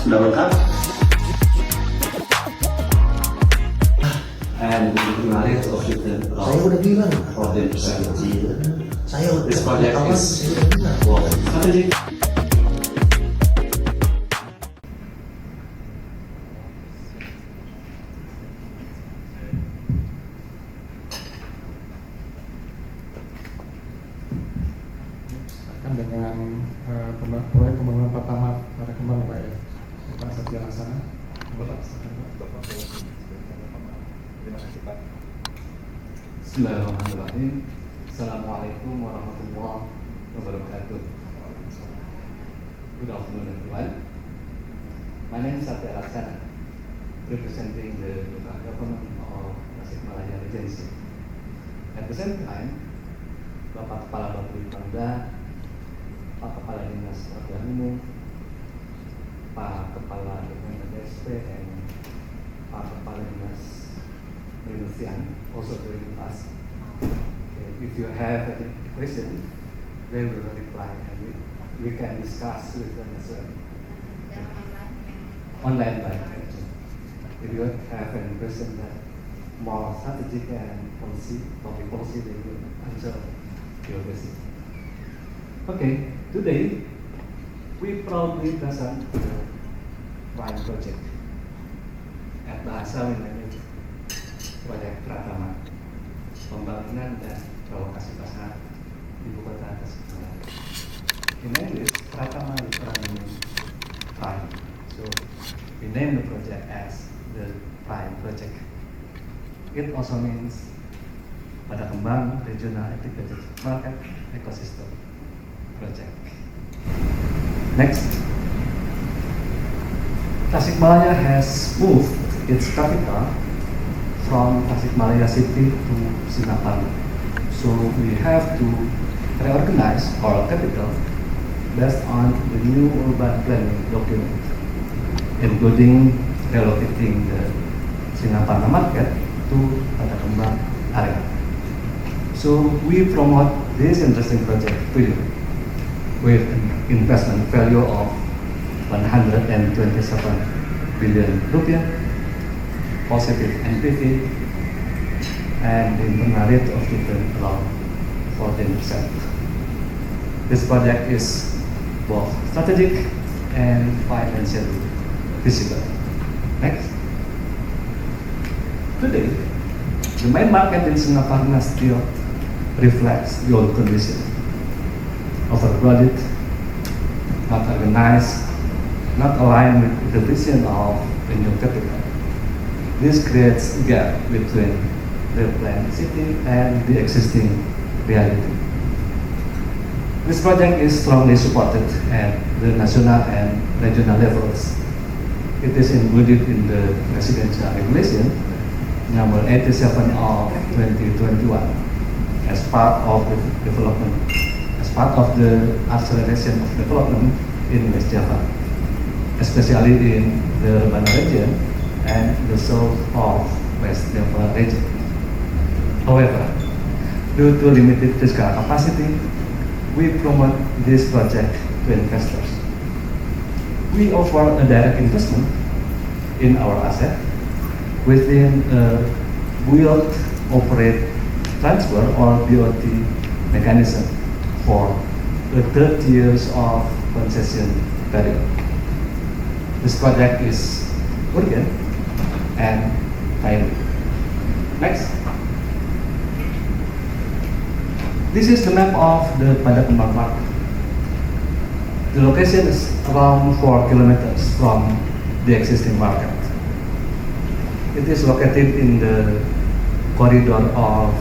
sudah lengkap. And the knowledge of the Saya udah bilang. problem strategy. Saya udah This project kawan, is saya udah bilang. well, strategic. Akan dengan proyek pembangunan pertama pada kembang Pak ya, Pak Satya Laksana. Terima kasih Pak. Bismillahirrahmanirrahim. Assalamualaikum warahmatullahi wabarakatuh. Good afternoon everyone. My name is Satya Laksana, representing the local government of Tasikmalaya Regency. At the same time, Bapak Kepala Bapeda, Pak Kepala Dinas Pekerjaan Umum, Pak Kepala DPRD dan Pak Kepala Dinas Perindustrian also joining us. Okay, if you have any question, they will reply and we can discuss with them as well. Online by actually. If you have any question that more strategic and policy, public policy, they will answer your question. Okay, today we proudly present the Prime project at Bahasa Mindanao, proyek Pratama, pembangunan dan relokasi pasar ibu kota Tasikmalaya. In English, Pratama literally means prime. So we name the project as the Prime project. It also means pada kembang regional integrated market ecosystem project. Next, Tasikmalaya has moved its capital from Tasikmalaya city to Singaparna. So we have to reorganize our capital based on the new urban planning document, including relocating the Singaparna market to Patakembang area. So we promote this interesting project to you with an investment value of 127 billion rupiah, positive NPV, and the internal rate of return around 14%. This project is both strategic and financially feasible. Next. Today, the main market in Singaparna still reflects the old condition: overcrowded, not organized, not aligned with the vision of the new capital. This creates a gap between the planned city and the existing reality. This project is strongly supported at the national and regional levels. It is included in the Presidential Regulation number 87 of 2021 as part of the development, as part of the acceleration of development in West Java, especially in the Rebana region and the south of West Java region. However, due to limited fiscal capacity, we promote this project to investors. We offer a direct investment in our asset within a build, operate, transfer or BOT mechanism for the 30 years of concession period. This project is urgent and timely. Next. This is the map of the Padakembang market. The location is around 4 kilometers from the existing market. It is located in the corridor of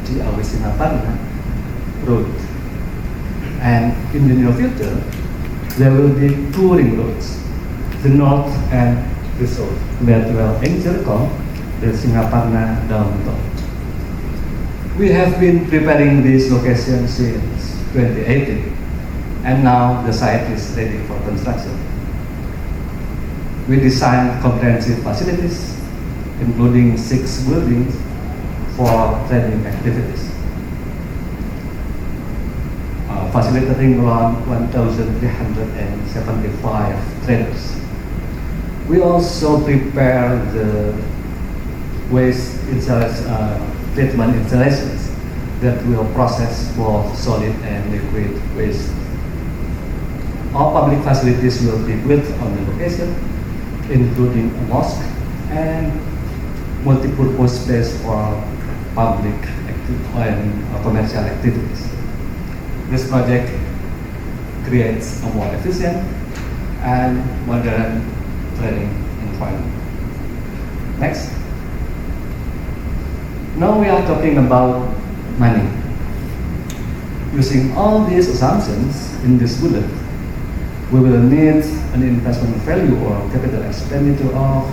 Ciawi Singaparna road. And in the near future, there will be two ring roads, the north and the south, that will encircle the Singaparna downtown. We have been preparing this location since 2018, and now the site is ready for construction. We designed comprehensive facilities, including 6 buildings for training activities, facilitating around 1,375 trainers. We also prepare the treatment installations that will process both solid and liquid waste. All public facilities will be built on the location, including a mosque and multi-purpose space for public and commercial activities. This project creates a more efficient and modern training environment. Next. Now we are talking about money. Using all these assumptions in this bullet, we will need an investment value or capital expenditure of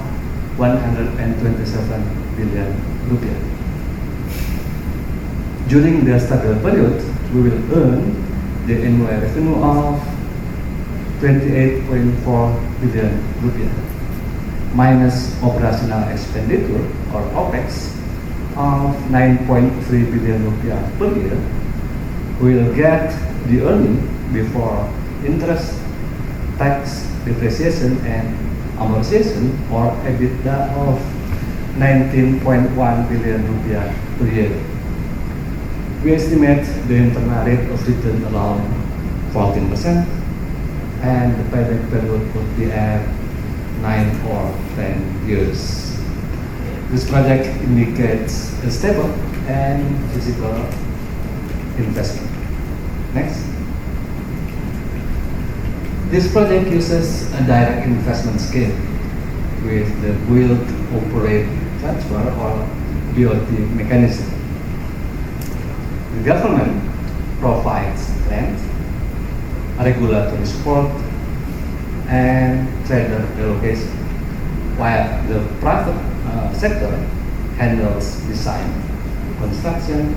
127 billion rupiah. During the staggered period, we will earn the annual revenue of 28.4 billion rupiah minus operational expenditure or OPEX of 9.3 billion rupiah per year. We will get the earning before interest, tax, depreciation, and amortization or EBITDA of 19.1 billion rupiah per year. We estimate the internal rate of return around 14%, and the payback period would be at 9 or 10 years. This project indicates a stable and visible investment. Next. This project uses a direct investment scheme with the build, operate, transfer or BOT mechanism. The government provides land, regulatory support, and trader relocation, while the private sector handles design, construction,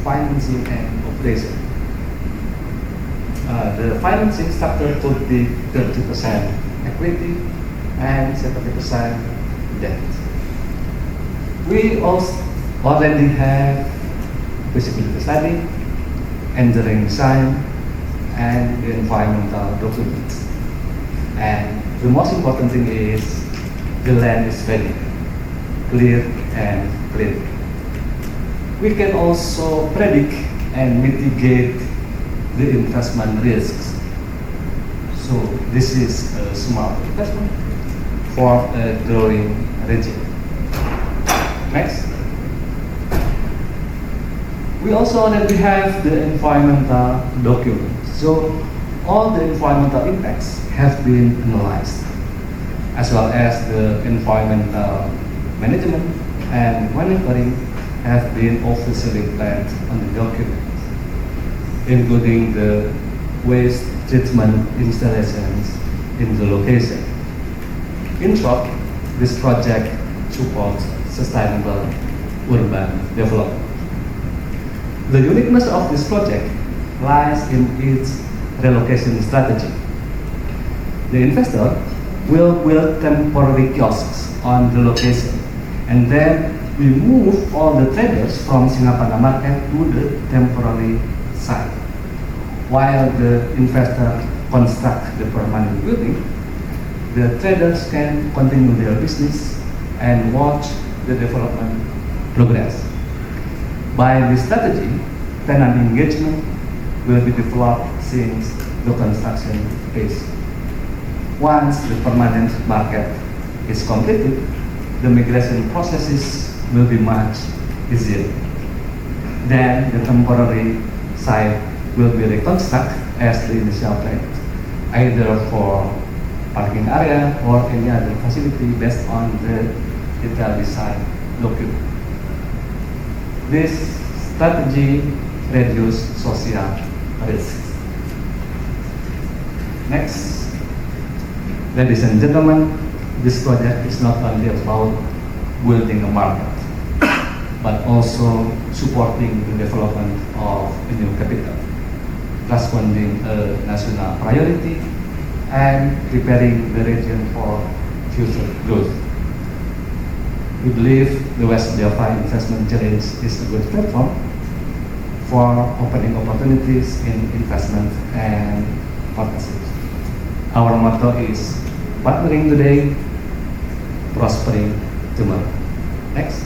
financing, and operation. The financing structure could be 30% equity and 70% debt. We also already have feasibility study, engineering design, and the environmental documents. And the most important thing is the land is ready, clear and clean. We can also predict and mitigate the investment risks. So this is a smart investment for a growing region. Next. We also already have the environmental documents. So all the environmental impacts have been analyzed, as well as the environmental management and monitoring have been officially planned on the document, including the waste treatment installations in the location. In short, this project supports sustainable urban development. The uniqueness of this project lies in its relocation strategy. The investor will build temporary kiosks on the location, and then we move all the traders from Singaparna market to the temporary site. While the investor construct the permanent building, the traders can continue their business and watch the development progress. By this strategy, tenant engagement will be developed since the construction phase. Once the permanent market is completed, the migration processes will be much easier. Then the temporary site will be reconstructed as the initial plan, either for parking area or any other facility based on the detailed design document. This strategy reduces social risks. Next, ladies and gentlemen, this project is not only about building a market, but also supporting the development of a new capital, responding a national priority, and preparing the region for future growth. We believe the West Java Investment Challenge is a good platform for opening opportunities in investment and partnerships. Our motto is partnering today, prospering tomorrow. Next.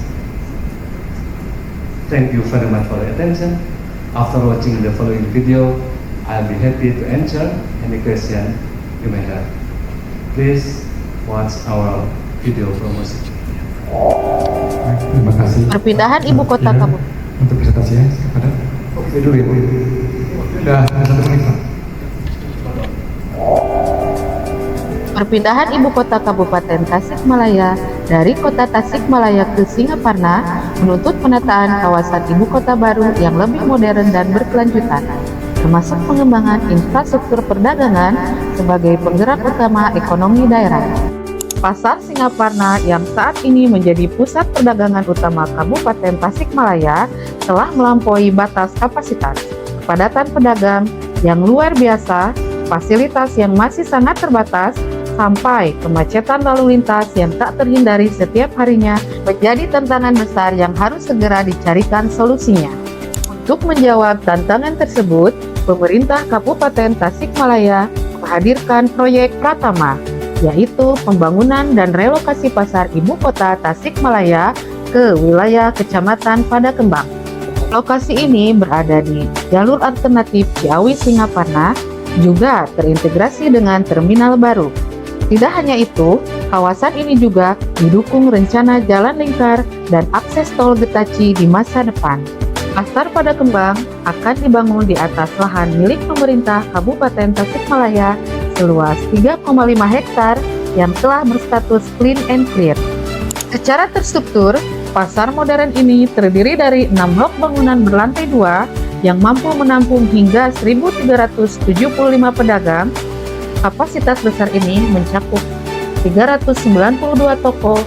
Thank you very much for your attention. After watching the following video, I'll be happy to answer any question you may have. Please watch our video promotion. Baik, terima kasih. Perpindahan ibu kota Iya, kabupaten. untuk presentasinya kepada Oke dulu ya Bu. Sudah 1 menit Pak. Perpindahan ibu kota Kabupaten Tasikmalaya dari kota Tasikmalaya ke Singaparna menuntut penataan kawasan ibu kota baru yang lebih modern dan berkelanjutan, termasuk pengembangan infrastruktur perdagangan sebagai penggerak utama ekonomi daerah. Pasar Singaparna yang saat ini menjadi pusat perdagangan utama Kabupaten Tasikmalaya telah melampaui batas kapasitas, kepadatan pedagang yang luar biasa, fasilitas yang masih sangat terbatas, sampai kemacetan lalu lintas yang tak terhindari setiap harinya menjadi tantangan besar yang harus segera dicarikan solusinya. Untuk menjawab tantangan tersebut, pemerintah Kabupaten Tasikmalaya menghadirkan proyek Pratama, yaitu pembangunan dan relokasi pasar ibu kota Tasikmalaya ke wilayah Kecamatan Padakembang. Lokasi ini berada di jalur alternatif Ciawi Singaparna, juga terintegrasi dengan terminal baru. Tidak hanya itu, kawasan ini juga didukung rencana jalan lingkar dan akses tol Getaci di masa depan. Pasar Padakembang akan dibangun di atas lahan milik pemerintah Kabupaten Tasikmalaya seluas 3,5 hektar yang telah berstatus clean and clear. Secara terstruktur, pasar modern ini terdiri dari 6 blok bangunan berlantai 2 yang mampu menampung hingga 1.375 pedagang. Kapasitas besar ini mencakup 392 toko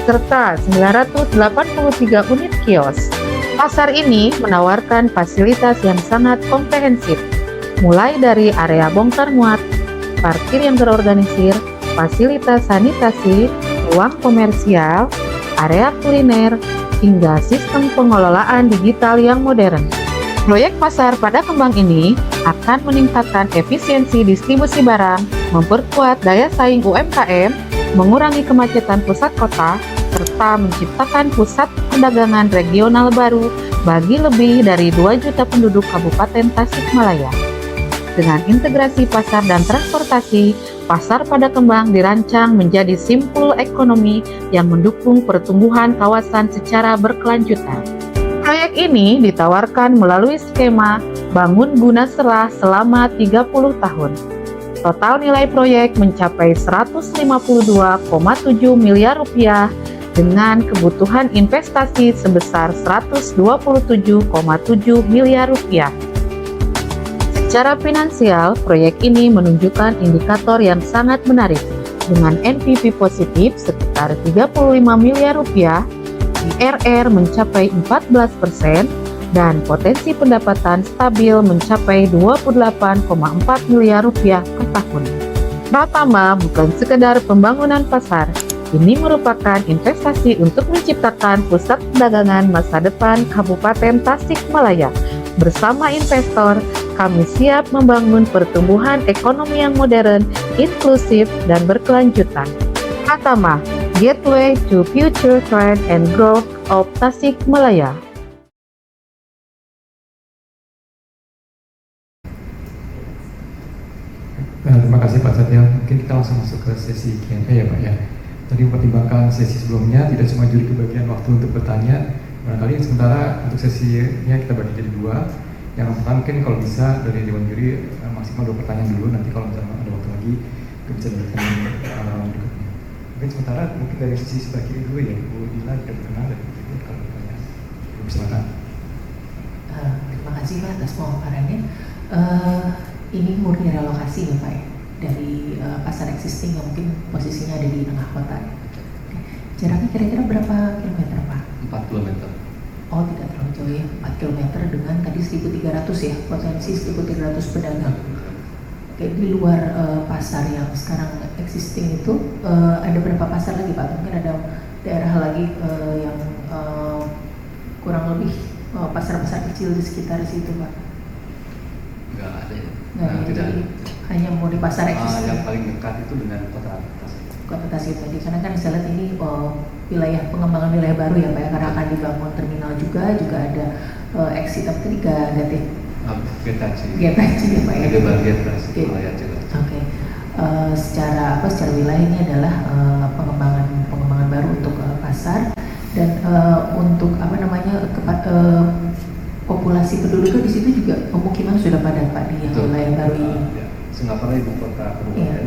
serta 983 unit kios. Pasar ini menawarkan fasilitas yang sangat komprehensif, mulai dari area bongkar muat, parkir yang terorganisir, fasilitas sanitasi, ruang komersial, area kuliner, hingga sistem pengelolaan digital yang modern. Proyek Pasar Padakembang ini akan meningkatkan efisiensi distribusi barang, memperkuat daya saing UMKM, mengurangi kemacetan pusat kota, serta menciptakan pusat perdagangan regional baru bagi lebih dari 2 juta penduduk Kabupaten Tasikmalaya. Dengan integrasi pasar dan transportasi, Pasar Padakembang dirancang menjadi simpul ekonomi yang mendukung pertumbuhan kawasan secara berkelanjutan. Proyek ini ditawarkan melalui skema bangun guna serah selama 30 tahun. Total nilai proyek mencapai 152,7 miliar rupiah dengan kebutuhan investasi sebesar 127,7 miliar rupiah. Secara finansial, proyek ini menunjukkan indikator yang sangat menarik dengan NPV positif sekitar 35 miliar rupiah, IRR mencapai 14%, dan potensi pendapatan stabil mencapai 28,4 miliar rupiah per tahun. Pratama bukan sekedar pembangunan pasar, ini merupakan investasi untuk menciptakan pusat perdagangan masa depan Kabupaten Tasikmalaya. Bersama investor, kami siap membangun pertumbuhan ekonomi yang modern, inklusif, dan berkelanjutan. Pratama, Gateway to Future Trend and Growth of Tasikmalaya. Terima kasih Pak Satya. Mungkin kita langsung masuk ke sesi Q&A ya Pak ya. Tadi mempertimbangkan sesi sebelumnya tidak semua juri kebagian waktu untuk bertanya. Barangkali sementara untuk sesinya kita bagi jadi 2. Yang pertama mungkin kalau bisa dari Dewan Juri maksimal 2 pertanyaan dulu. Nanti kalau misalnya ada waktu lagi kita bisa berikan berikutnya. Mungkin sementara mungkin dari sisi sebelah kiri dulu ya, Bu Dila tidak berkenan dan kalau bertanya. Silakan. Terima kasih Pak atas pemaparannya. Ini murni relokasi ya Pak ya, dari pasar existing yang mungkin posisinya ada di tengah kota. Jaraknya kira-kira berapa kilometer Pak? 4 kilometer. Oh tidak terlalu jauh ya, 4 kilometer dengan tadi 1.300 ya, potensi 1.300 pedagang. Oke, di luar pasar yang sekarang existing itu ada berapa pasar lagi Pak? Mungkin ada daerah lagi yang kurang lebih pasar-pasar kecil di sekitar situ Pak? Enggak ada ya. Tidak, Tidak. hanya mau di pasar existing. Yang paling dekat itu dengan kota Tasik. Kota Tasik tadi, karena kan saya lihat ini wilayah pengembangan wilayah baru ya Pak ya, karena akan dibangun terminal juga ada exit apa tadi Gate Getaci ya Pak ya. ada bagian Tasik Malaya juga. Oke. Secara wilayah ini adalah pengembangan baru untuk pasar dan untuk populasi penduduknya di situ juga pemukiman sudah padat Pak di wilayah baru ini. Singapura ibu kota kabupaten,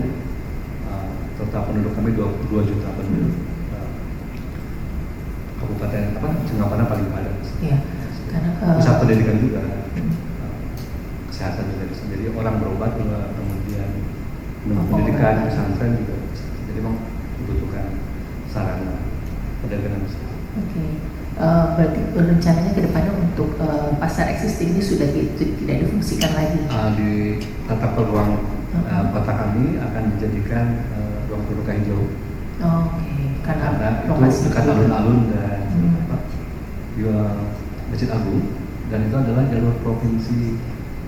total penduduk kami 22 juta penduduk. Kabupaten Singapura paling padat. Iya. Karena pusat pendidikan juga, kesehatan juga bisa. Jadi orang berobat juga, kemudian pendidikan, pesantren juga. Jadi memang dibutuhkan sarana perdagangan. Oke. Berarti rencananya ke depannya untuk pasar existing ini sudah tidak difungsikan lagi? Di tata peluang kota kami akan dijadikan ruang terbuka hijau. Oke. Karena itu dekat alun-alun dan Masjid Agung, dan itu adalah jalur provinsi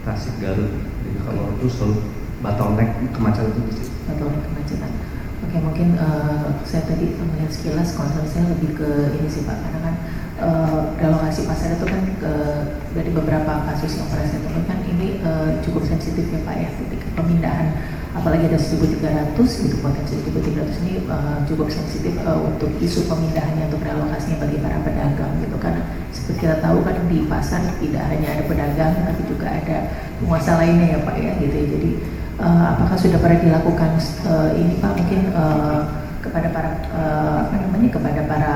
Tasik Garut. Jadi kalau itu selalu bottleneck kemacetan itu di situ. Bottleneck kemacetan. Oke, mungkin saya tadi melihat sekilas concern saya lebih ke ini sih Pak, karena kan relokasi pasar itu kan dari beberapa kasus yang pernah saya temukan ini cukup sensitif ya Pak ya, ketika pemindahan apalagi ada 1.300 itu potensi 1.300 ini cukup sensitif untuk isu pemindahannya, untuk relokasinya bagi para pedagang gitu, karena seperti kita tahu kan di pasar tidak hanya ada pedagang tapi juga ada penguasa lainnya ya Pak ya gitu ya. Jadi apakah sudah pernah dilakukan ini Pak mungkin kepada para kepada para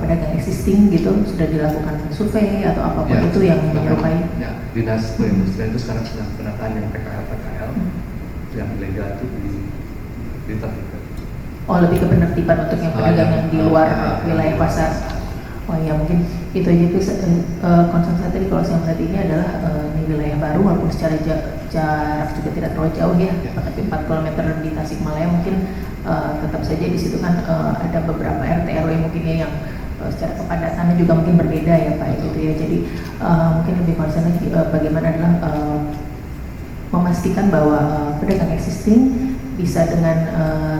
pedagang existing gitu, sudah dilakukan survei atau apapun ya, itu yang menyerupai? Ya, Dinas Perindustrian itu sekarang sedang penataan yang PKL yang ilegal itu ditertibkan. Oh, lebih ke penertiban untuk yang pedagang yang di luar wilayah pasar. Oh ya, mungkin itu aja itu concern saya tadi. Kalau saya melihat ini adalah ini wilayah baru walaupun secara jarak juga tidak terlalu jauh ya, tapi 4 km di Tasikmalaya mungkin tetap saja di situ kan ada beberapa RT RW mungkin ya yang secara kepadatannya juga mungkin berbeda ya Pak gitu ya. Jadi mungkin lebih concern lagi bagaimana adalah memastikan bahwa pedagang existing bisa dengan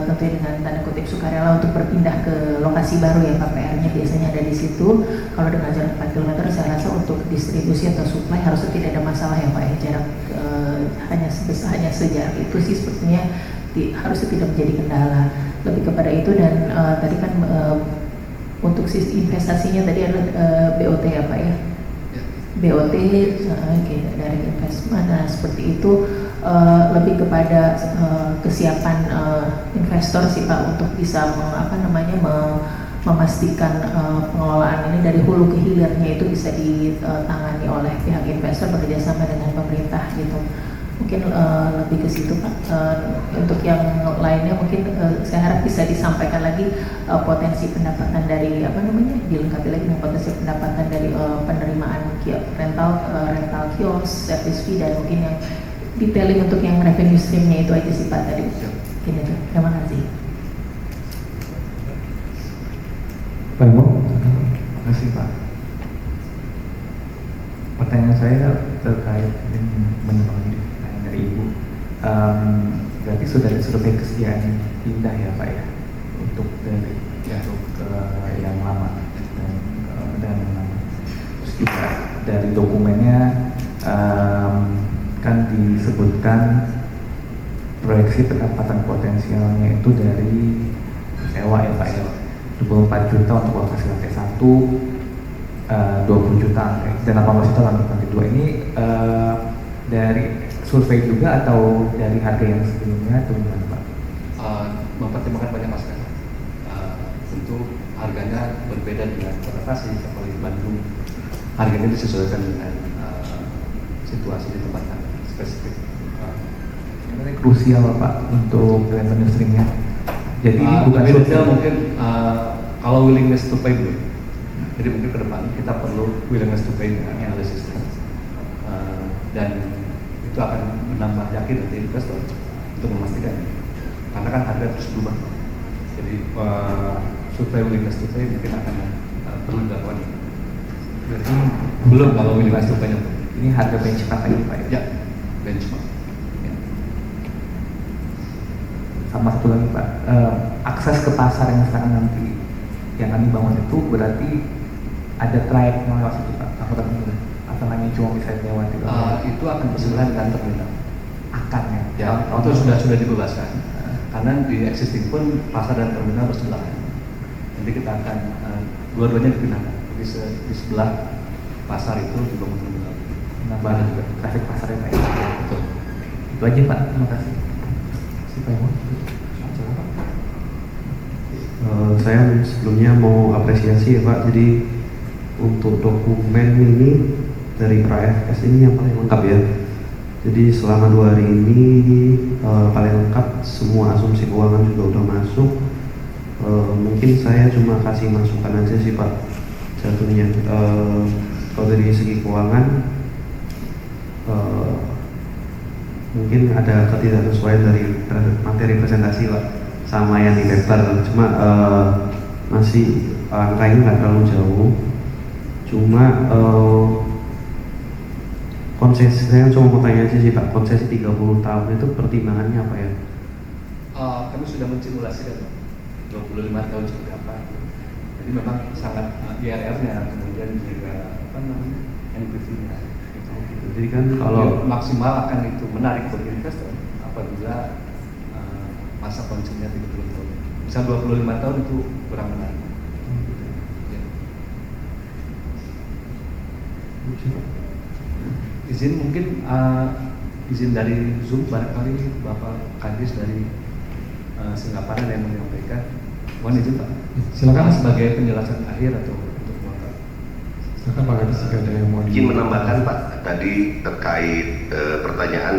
tentunya dengan tanda kutip sukarela untuk berpindah ke lokasi baru ya Pak, PR-nya biasanya ada di situ. Kalau dengan jarak 4 km saya rasa untuk distribusi atau supply harusnya tidak ada masalah ya Pak ya, jarak hanya sejarak itu sih sepertinya harusnya tidak menjadi kendala. Lebih kepada itu dan tadi kan untuk investasinya tadi adalah BOT ya Pak ya, BOT dari investment. Nah seperti itu lebih kepada kesiapan investor sih Pak untuk bisa memastikan pengelolaan ini dari hulu ke hilirnya itu bisa ditangani oleh pihak investor bekerjasama dengan pemerintah gitu. Mungkin lebih ke situ Pak. Untuk yang lainnya mungkin saya harap bisa disampaikan lagi potensi pendapatan dari dilengkapi lagi dengan potensi pendapatan dari penerimaan rental kios, service fee, dan mungkin yang detailing untuk yang revenue streamnya itu aja sih Pak tadi. Gini tuh. Terima kasih. Pak Ibu, terima kasih Pak. Pertanyaan saya terkait dengan dari Ibu. Berarti sudah ada survei kesediaan pindah ya Pak ya, untuk dari yang lama dan yang lama. Terus juga dari dokumennya kan disebutkan proyeksi pendapatan potensialnya itu dari sewa ya Pak ya, 24 juta untuk lokasi lantai 1, 20 juta dan 18 juta lantai 2. Ini dari survei juga atau dari harga yang sebelumnya atau gimana Pak? Mempertimbangkan banyak aspek. Tentu harganya berbeda dengan Kota Tasik, apalagi Bandung. Harganya disesuaikan dengan situasi di tempat spesifik. Ini krusial Pak untuk revenue streamnya. Jadi ini bukan detail mungkin kalau willingness to pay belum. Jadi mungkin ke depan kita perlu willingness to pay analisis dan itu akan menambah yakin nanti investor untuk memastikan, karena kan harga terus berubah. Jadi survei willingness to pay mungkin akan perlu dilakukan. berarti Belum kalau willingness to pay-nya. ini harga benchmark lagi Pak ya? Ya, benchmark. Ya. sama satu lagi Pak, akses ke pasar yang sekarang nanti yang kami bangun itu berarti ada trayek melewat situ Pak, angkutan umum atau hanya cuma bisa lewat itu? Itu akan bersebelahan dengan terminal. Akan Ya, itu sudah dibebaskan. Karena di existing pun pasar dan terminal bersebelahan. Nanti kita akan dua-duanya dipindahkan. Jadi di sebelah pasar itu dibangun terminal. nambah juga traffic pasarnya Pak. Betul. Itu aja Pak, terima kasih. Siapa yang mau? Saya sebelumnya mau apresiasi ya Pak. Jadi untuk dokumen ini dari PraFS ini yang paling lengkap ya. Jadi selama 2 hari ini paling lengkap, semua asumsi keuangan juga udah masuk. Mungkin saya cuma kasih masukan aja sih Pak. Jatuhnya kalau dari segi keuangan mungkin ada ketidaksesuaian dari materi presentasi Pak sama yang di paper. Cuma masih angkanya nggak terlalu jauh. Cuma konsesi, saya cuma mau tanya aja sih Pak, konsesi 30 tahun itu pertimbangannya apa ya? Kami sudah mensimulasikan 25 tahun seperti apa. Jadi memang sangat IRR-nya, kemudian juga apa namanya NPV-nya. Gitu. Jadi kan kalau maksimal akan itu menarik bagi investor apabila masa konsumnya 30 tahun. Misal 25 tahun itu kurang menarik. Ya. Izin mungkin izin dari Zoom barangkali Bapak Kadis dari Singapura yang menyampaikan. Mohon izin Pak. Silakan. Sebagai penjelasan akhir atau untuk Bapak. Silakan Pak Kadis jika ada yang mau Izin menambahkan Pak, tadi terkait pertanyaan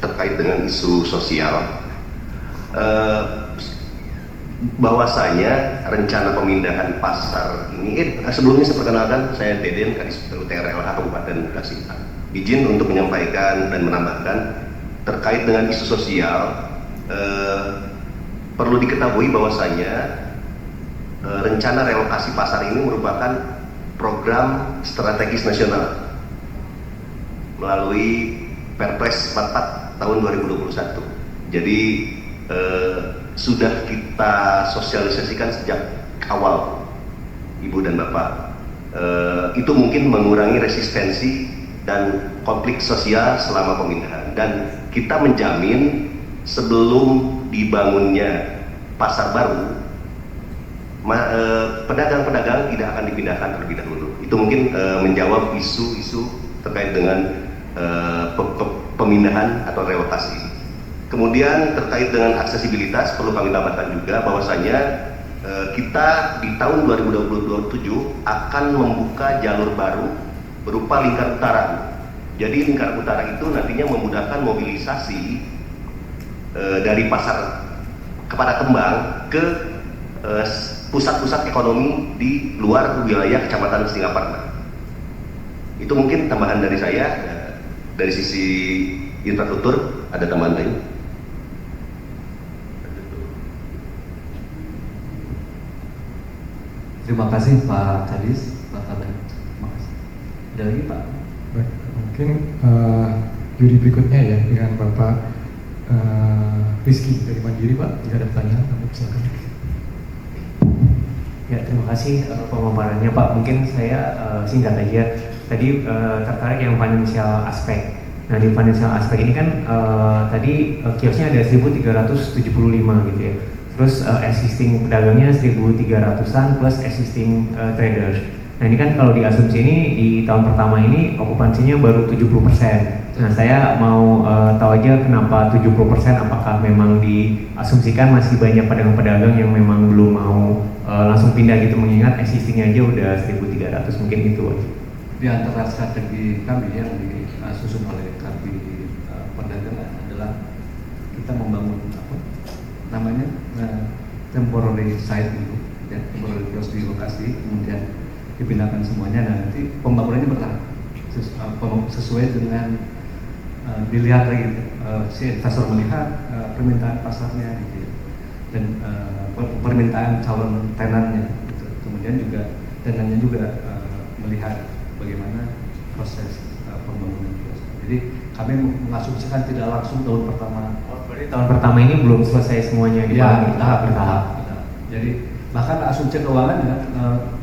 terkait dengan isu sosial. Bahwasanya rencana pemindahan pasar ini, sebelumnya saya perkenalkan, saya Deden, Kadis UTRLH Kabupaten Bekasi. Izin untuk menyampaikan dan menambahkan terkait dengan isu sosial, perlu diketahui bahwasanya rencana relokasi pasar ini merupakan program strategis nasional melalui Perpres 44 tahun 2021. Jadi sudah kita sosialisasikan sejak awal, Ibu dan Bapak. Itu mungkin mengurangi resistensi dan konflik sosial selama pemindahan, dan kita menjamin sebelum dibangunnya pasar baru, pedagang-pedagang tidak akan dipindahkan terlebih dahulu. Itu mungkin menjawab isu-isu terkait dengan pemindahan atau relokasi. Kemudian terkait dengan aksesibilitas, perlu kami tambahkan juga bahwasanya kita di tahun 2027 akan membuka jalur baru berupa lingkar utara. Jadi lingkar utara itu nantinya memudahkan mobilisasi dari pasar kepada Kembang ke pusat-pusat ekonomi di luar wilayah Kecamatan Singaparna. Itu mungkin tambahan dari saya. Dari sisi infrastruktur, ada tambahan lain? Terima kasih Pak Kadis, Pak Kaban. Terima kasih. Ada lagi Pak? Baik, mungkin juri berikutnya ya dengan Bapak Rizky dari Mandiri Pak, jika ada pertanyaan kami silakan. Ya, terima kasih pemaparannya Pak. Mungkin saya singkat aja. Tadi tertarik yang financial aspek. Nah, di financial aspek ini kan tadi kiosnya ada 1.375 gitu ya. Terus existing pedagangnya 1.300-an plus existing traders. Nah, ini kan kalau diasumsi ini di tahun pertama ini okupansinya baru 70%. Nah, saya mau tahu aja kenapa 70%, apakah memang diasumsikan masih banyak pedagang-pedagang yang memang belum mau langsung pindah gitu, mengingat existingnya aja udah 1.300, mungkin itu aja. Di antara strategi kami yang disusun oleh kami perdagangan adalah kita membangun apa namanya temporary site dulu, ya, temporary kios di lokasi, kemudian dipindahkan semuanya. Nah, nanti pembangunannya bertahap sesuai dengan dilihat lagi si investor melihat permintaan pasarnya gitu ya, dan permintaan calon tenannya gitu. Kemudian juga tenannya juga melihat bagaimana proses pembangunan kios. Jadi kami mengasumsikan tidak langsung tahun pertama. Berarti tahun pertama ini belum selesai semuanya dipahami, tahap bertahap. Jadi bahkan asumsi keuangan ya,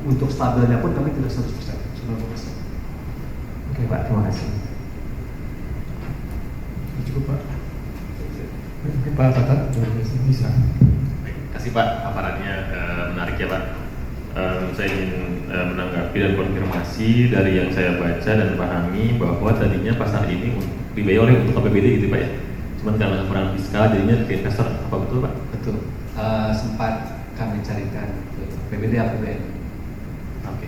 untuk stabilnya pun kami tidak 100%, 90%. Oke Pak, terima kasih. Cukup Pak. Mungkin Pak Tata bisa. Terima kasih Pak, paparannya menarik ya Pak. Saya ingin menanggapi dan konfirmasi dari yang saya baca dan pahami bahwa tadinya pasar ini dibayar oleh untuk APBD gitu Pak ya. Cuman karena kekurangan fiskal jadinya ke investor, apa betul Pak? Betul. Sempat kami carikan ke APBD APBN. Oke.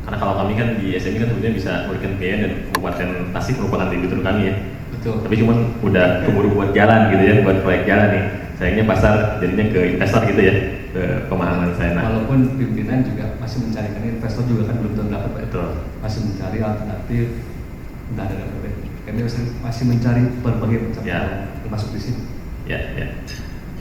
Karena kalau kami kan di SMI kan sebenarnya bisa memberikan biaya dan Kabupaten Tasik merupakan debitur kami ya. Betul. Tapi cuman udah keburu buat jalan gitu ya, buat proyek jalan nih. Sayangnya pasar jadinya ke investor gitu ya, ke pemahaman saya. Nah, walaupun pimpinan juga masih mencarikan investor juga kan belum tentu dapat. Betul. Masih mencari alternatif, entah dari APBN. Kami masih mencari berbagai macam Ya. termasuk di sini. ya.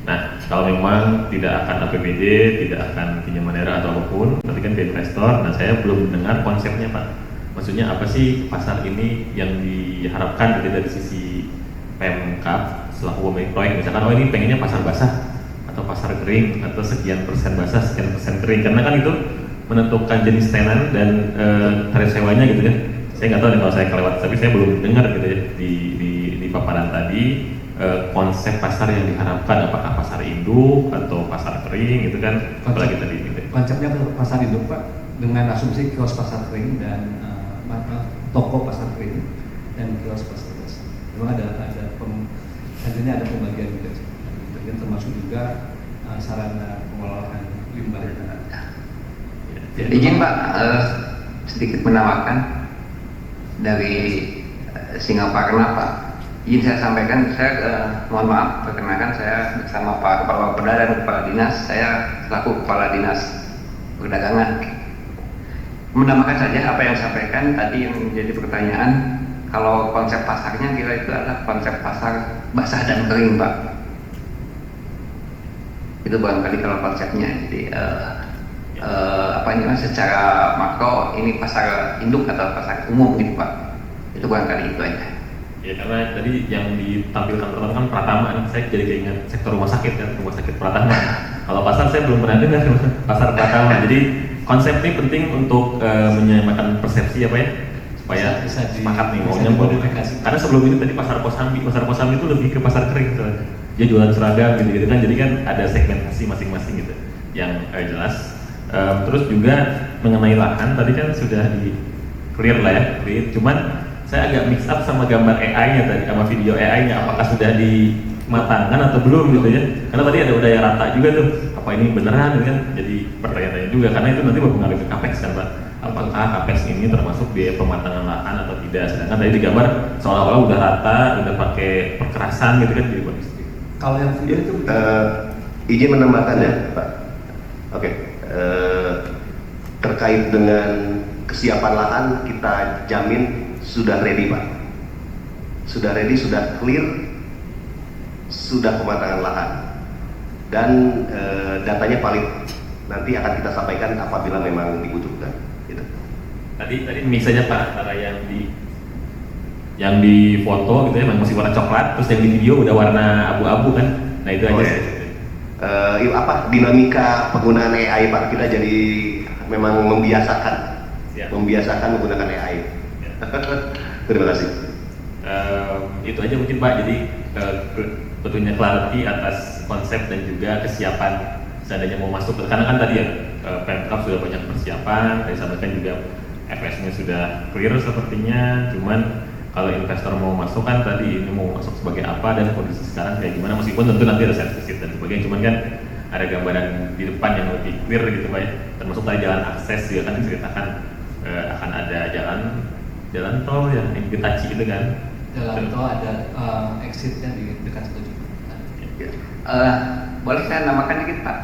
Nah, kalau memang tidak akan APBD, tidak akan pinjaman daerah atau apapun, tapi kan ke investor. Nah, saya belum mendengar konsepnya Pak. Maksudnya apa sih pasar ini yang diharapkan gitu dari sisi Pemkab selaku pemilik proyek? Misalkan oh ini pengennya pasar basah atau pasar kering atau sekian persen basah, sekian persen kering. Karena kan itu menentukan jenis tenan dan tarif sewanya gitu kan. Saya nggak tahu nih kalau saya kelewat, tapi saya belum dengar gitu ya di paparan tadi konsep pasar yang diharapkan, apakah pasar induk atau pasar kering gitu kan. Apalagi tadi gitu. Konsepnya pasar induk Pak, dengan asumsi kios pasar kering dan toko pasar kering dan kios pasar basah. Memang nantinya ada pembagian gitu, dan termasuk juga sarana pengolahan limbah. Izin Pak, sedikit menambahkan dari Singaparna Pak. Izin saya sampaikan, saya mohon maaf, perkenalkan saya bersama Pak Kepala Bapeda dan Kepala Dinas. Saya selaku Kepala Dinas Perdagangan. Menambahkan saja apa yang disampaikan tadi yang menjadi pertanyaan, kalau konsep pasarnya kira itu adalah konsep pasar basah dan kering Pak. Itu barangkali kalau konsepnya. Jadi secara makro ini pasar induk atau pasar umum gitu Pak. Itu barangkali itu aja. Ya karena tadi yang ditampilkan pertama kan Pratama nih, saya jadi keinget sektor rumah sakit kan, rumah sakit Pratama. Kalau pasar saya belum pernah dengar pasar Pratama. Jadi konsep ini penting untuk menyamakan persepsi apa ya, supaya bisa sepakat nih maunya buat. Karena sebelum ini tadi pasar Kosambi itu lebih ke pasar kering soalnya. Dia jualan seragam gitu kan, jadi kan ada segmentasi masing-masing gitu yang jelas. Terus juga mengenai lahan tadi kan sudah di clear lah ya, clear. Cuman saya agak mix up sama gambar AI-nya tadi, sama video AI-nya, apakah sudah dimatangkan atau belum gitu ya? Karena tadi ada udaya rata juga tuh, apa ini beneran gitu kan? Jadi pertanyaan juga, karena itu nanti berpengaruh ke capex kan Pak. Apakah capex ini termasuk biaya pematangan lahan atau tidak? Sedangkan tadi di gambar seolah-olah udah rata, udah pakai perkerasan gitu kan, jadi bagus. Kalau yang video itu izin menambahkan ya Pak. Oke. Terkait dengan kesiapan lahan kita jamin sudah ready Pak, sudah ready, sudah clear, sudah pematangan lahan dan datanya valid, nanti akan kita sampaikan apabila memang dibutuhkan gitu. Tadi mix saja Pak antara yang di foto gitu ya masih warna coklat, terus yang di video udah warna abu-abu kan, nah itu aja dinamika penggunaan AI Pak, kita jadi memang membiasakan menggunakan AI. Terima kasih. Itu aja mungkin Pak. Jadi tentunya clarity atas konsep dan juga kesiapan seandainya mau masuk. Karena kan tadi ya Pemkab sudah banyak persiapan. Saya sampaikan juga FS-nya sudah clear sepertinya. Cuman kalau investor mau masuk kan tadi ini mau masuk sebagai apa dan kondisi sekarang kayak gimana. Meskipun tentu nanti ada sertifikat dan sebagainya. Cuman kan ada gambaran di depan yang lebih clear gitu Pak. Termasuk tadi jalan akses juga kan diceritakan akan ada jalan tol yang Getaci itu kan. Jalan tol ada exitnya di dekat situ. Boleh saya namakan dikit Pak,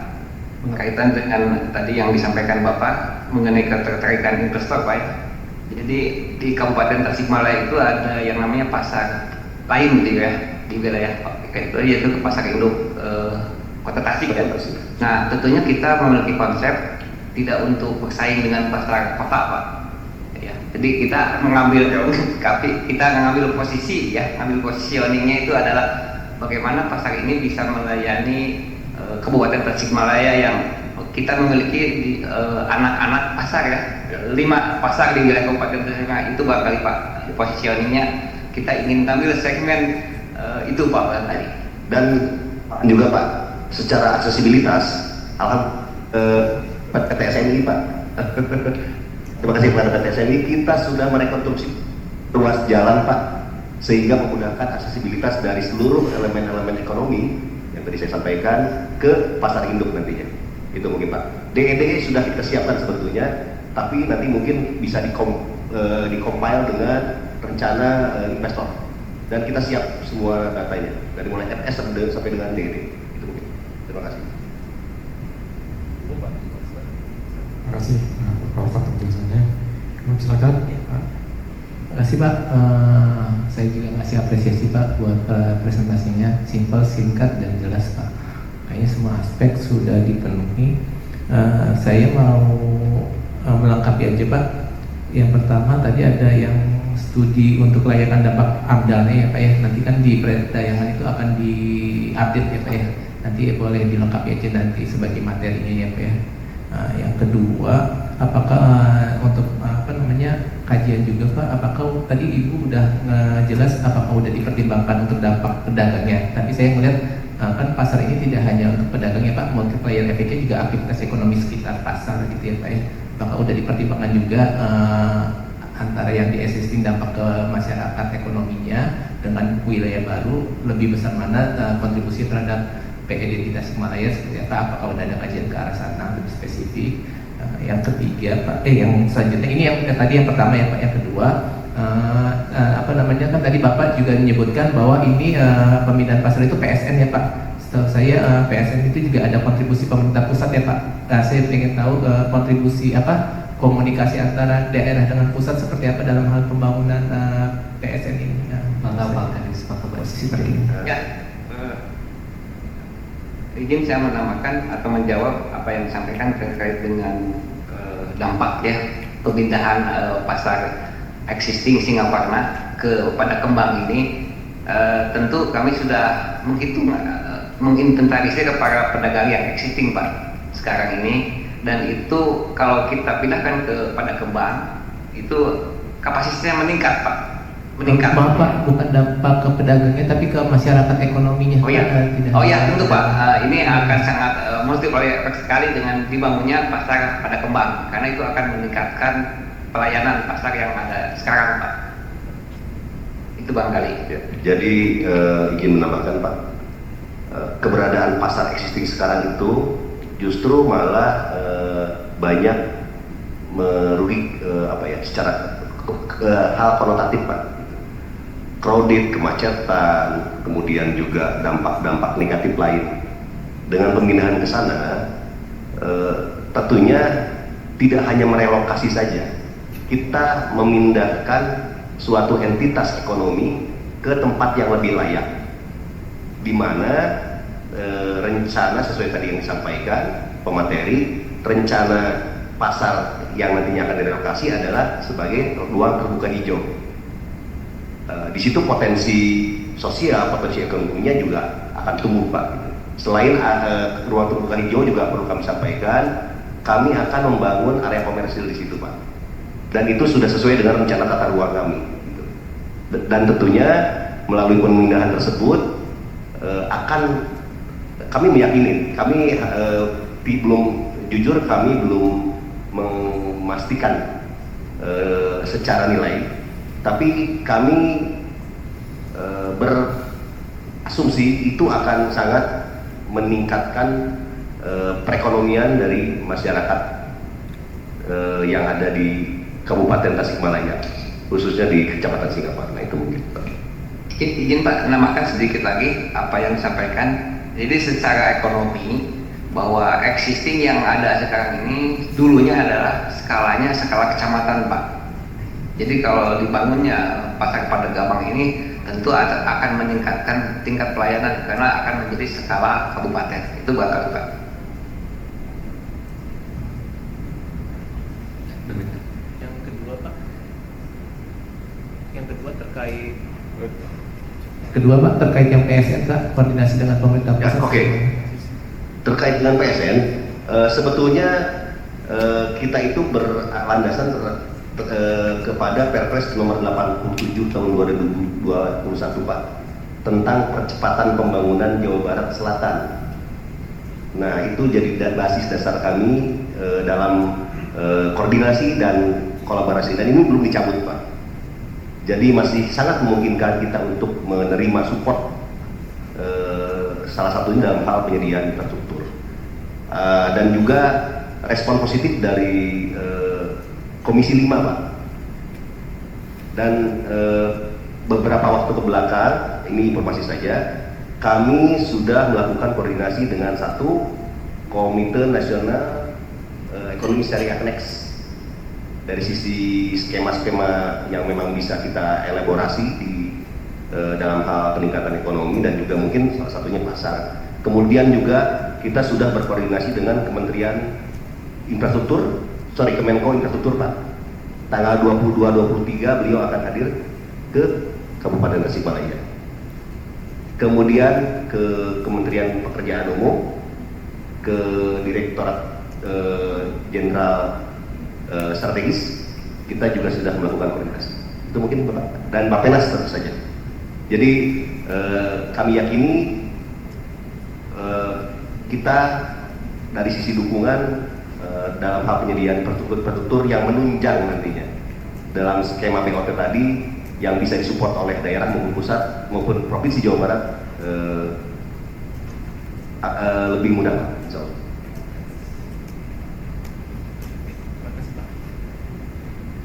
berkaitan dengan tadi yang disampaikan Bapak mengenai ketertarikan investor Pak. Jadi di Kabupaten Tasikmalaya itu ada yang namanya pasar lain gitu ya di wilayah Pak, itu yaitu ke pasar induk Kota Tasik kan. Nah tentunya kita memiliki konsep tidak untuk bersaing dengan pasar kota Pak. Ya, Jadi kita mengambil posisi ya, ngambil positioningnya itu adalah bagaimana pasar ini bisa melayani Kabupaten Tasikmalaya yang kita memiliki anak-anak pasar ya, 5 pasar di wilayah Kabupaten Tasikmalaya itu barangkali Pak positioningnya kita ingin ambil segmen itu Pak tadi. Dan juga Pak, secara aksesibilitas, PT SMI Pak, terima kasih kepada PT SMI, kita sudah merekonstruksi ruas jalan Pak, sehingga menggunakan aksesibilitas dari seluruh elemen-elemen ekonomi yang tadi saya sampaikan ke pasar induk nantinya. Itu mungkin Pak. DED sudah kita siapkan sebetulnya, tapi nanti mungkin bisa dikompil dengan rencana investor. Dan kita siap semua datanya, dari mulai FS sampai dengan DED. Itu mungkin. Terima kasih. Terima kasih Prof. atas penjelasannya. Silakan. Terima kasih Pak. Saya juga ngasih apresiasi Pak buat presentasinya, simpel, singkat, dan jelas Pak. Kayaknya semua aspek sudah dipenuhi. Saya mau melengkapi aja Pak. Yang pertama tadi ada yang studi untuk layakan dampak AMDAL-nya ya Pak ya. Nanti kan di tayangan itu akan diupdate ya Pak ya. Nanti boleh dilengkapi aja nanti sebagai materinya ya Pak ya. Yang kedua, apakah untuk kajian juga Pak, apakah tadi Ibu udah jelas apakah udah dipertimbangkan untuk dampak pedagangnya? Tapi saya melihat kan pasar ini tidak hanya untuk pedagangnya Pak, multiplier efeknya juga aktivitas ekonomi sekitar pasar gitu ya Pak ya. Apakah udah dipertimbangkan juga antara yang di existing dampak ke masyarakat ekonominya dengan wilayah baru, lebih besar mana kontribusi terhadap PED Tasikmalaya seperti apa? Apakah udah ada kajian ke arah sana lebih spesifik? Yang ketiga Pak, yang selanjutnya ini yang tadi yang pertama ya Pak, yang kedua kan tadi Bapak juga menyebutkan bahwa ini pemindahan pasar itu PSN ya Pak. Setahu saya PSN itu juga ada kontribusi pemerintah pusat ya Pak. Saya ingin tahu kontribusi komunikasi antara daerah dengan pusat seperti apa dalam hal pembangunan PSN ini. Bangga Pak dari sepakat posisi seperti ini. Ya, izin saya menambahkan atau menjawab apa yang disampaikan terkait dengan dampak ya pemindahan pasar existing Singaparna kepada Kembang ini. Tentu kami sudah menghitung menginventarisir para pedagang yang existing Pak sekarang ini, dan itu kalau kita pindahkan kepada Kembang itu kapasitasnya meningkat Pak. Meningkat. Maaf Pak, bukan dampak ke pedagangnya tapi ke masyarakat ekonominya. Oh ya, tentu Pak. Ini akan sangat multiplier sekali dengan dibangunnya pasar pada Kembang, karena itu akan meningkatkan pelayanan pasar yang ada sekarang Pak. Itu barangkali. Ya, jadi ingin menambahkan Pak, keberadaan pasar existing sekarang itu justru malah banyak merugi secara hal konotatif Pak. Crowded, kemacetan, kemudian juga dampak-dampak negatif lain. Dengan pemindahan ke sana, tentunya tidak hanya merelokasi saja, kita memindahkan suatu entitas ekonomi ke tempat yang lebih layak, di mana rencana sesuai tadi yang disampaikan pemateri, rencana pasar yang nantinya akan direlokasi adalah sebagai ruang terbuka hijau. Di situ potensi sosial, potensi ekonominya juga akan tumbuh Pak. Selain ruang terbuka hijau juga perlu kami sampaikan, kami akan membangun area komersil di situ Pak. Dan itu sudah sesuai dengan rencana tata ruang kami. Dan tentunya melalui pemindahan tersebut akan kami meyakini, kami kami belum memastikan secara nilai. Tapi kami berasumsi itu akan sangat meningkatkan perekonomian dari masyarakat yang ada di Kabupaten Tasikmalaya, khususnya di Kecamatan Singaparna. Itu mungkin Pak. Izin Pak menambahkan sedikit lagi apa yang disampaikan. Jadi secara ekonomi bahwa existing yang ada sekarang ini dulunya adalah skalanya skala kecamatan Pak. Jadi kalau dibangunnya pasar pada Gambang ini tentu akan meningkatkan tingkat pelayanan karena akan menjadi skala kabupaten. Itu bakal Pak. Yang kedua Pak, terkait Kedua Pak, terkait yang PSN Pak, koordinasi dengan pemerintah pusat. Oke. Terkait dengan PSN, sebetulnya kita itu berlandasan kepada Perpres nomor 87 tahun 2021 Pak, tentang percepatan pembangunan Jawa Barat Selatan. Nah, itu jadi basis dasar kami dalam koordinasi dan kolaborasi, dan ini belum dicabut Pak. Jadi masih sangat memungkinkan kita untuk menerima support, salah satunya dalam hal penyediaan infrastruktur, dan juga respon positif dari Komisi 5 Pak. Dan beberapa waktu kebelakang, ini informasi saja, kami sudah melakukan koordinasi dengan satu Komite Nasional Ekonomi Syariah Next. Dari sisi skema-skema yang memang bisa kita elaborasi di dalam hal peningkatan ekonomi dan juga mungkin salah satunya pasar. Kemudian juga kita sudah berkoordinasi dengan Kementerian Kemenko Infrastruktur Pak. Tanggal 22-23 beliau akan hadir ke Kabupaten Tasikmalaya. Kemudian ke Kementerian Pekerjaan Umum, ke Direktorat Jenderal Strategis, kita juga sudah melakukan koordinasi. Itu mungkin Bapak, dan Bappenas tentu saja. Jadi kami yakini kita dari sisi dukungan dalam hal penyediaan infrastruktur yang menunjang nantinya dalam skema BOT tadi yang bisa disupport oleh daerah maupun pusat maupun provinsi Jawa Barat lebih mudah Pak.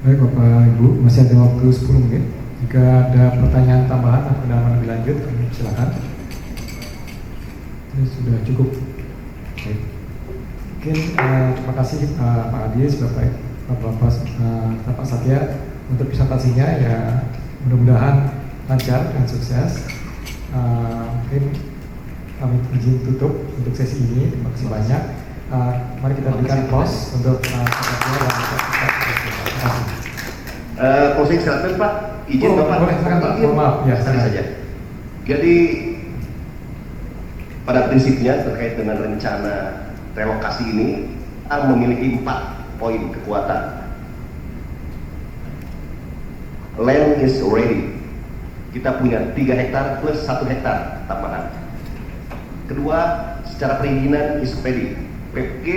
Baik Bapak Ibu, masih ada waktu 10 menit. Jika ada pertanyaan tambahan atau pendalaman lebih lanjut, kami silakan. Ini sudah cukup. Baik. Mungkin terima kasih Pak Adis, Bapak Satya untuk presentasinya, ya mudah-mudahan lancar dan sukses. Mungkin kami izin tutup untuk sesi ini. Terima kasih banyak. Mari kita berikan pause untuk closing statement Pak, izin Bapak. Boleh, silakan, maaf ya, saja. Jadi pada prinsipnya terkait dengan rencana relokasi ini memiliki 4 poin kekuatan. Land is ready. Kita punya 3 hektar plus 1 hektar tambahan. Kedua, secara perizinan is ready. PPG,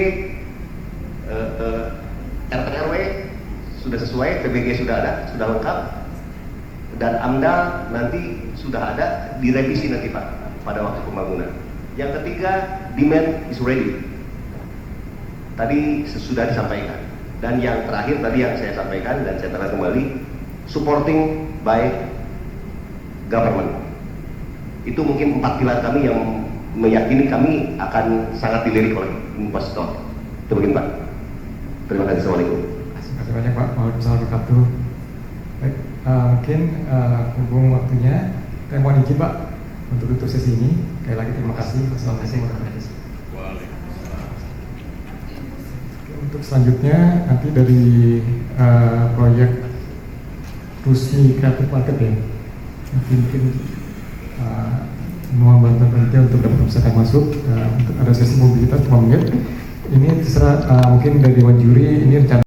RT/RW sudah sesuai, PBG sudah ada, sudah lengkap, dan AMDAL nanti sudah ada, direvisi nanti Pak pada waktu pembangunan. Yang ketiga, demand is ready. Tadi sudah disampaikan. Dan yang terakhir tadi yang saya sampaikan dan saya tekan kembali, supporting by government. Itu mungkin 4 pilar kami yang meyakini kami akan sangat dilirik oleh investor. Itu mungkin Pak. Terima kasih. Assalamualaikum. Terima kasih banyak Pak. Waalaikumsalam warahmatullahi wabarakatuh. Baik, mungkin hubung waktunya. Saya mohon izin Pak untuk tutup sesi ini. Sekali lagi terima kasih. Wassalamualaikum warahmatullahi wabarakatuh. Untuk selanjutnya nanti dari proyek Rusmi Creative Market ya. Nanti mungkin mohon bantuan panitia untuk dapat misalkan masuk untuk ada sesi mobilitas 5 menit. Ini terserah mungkin dari Dewan Juri ini rencana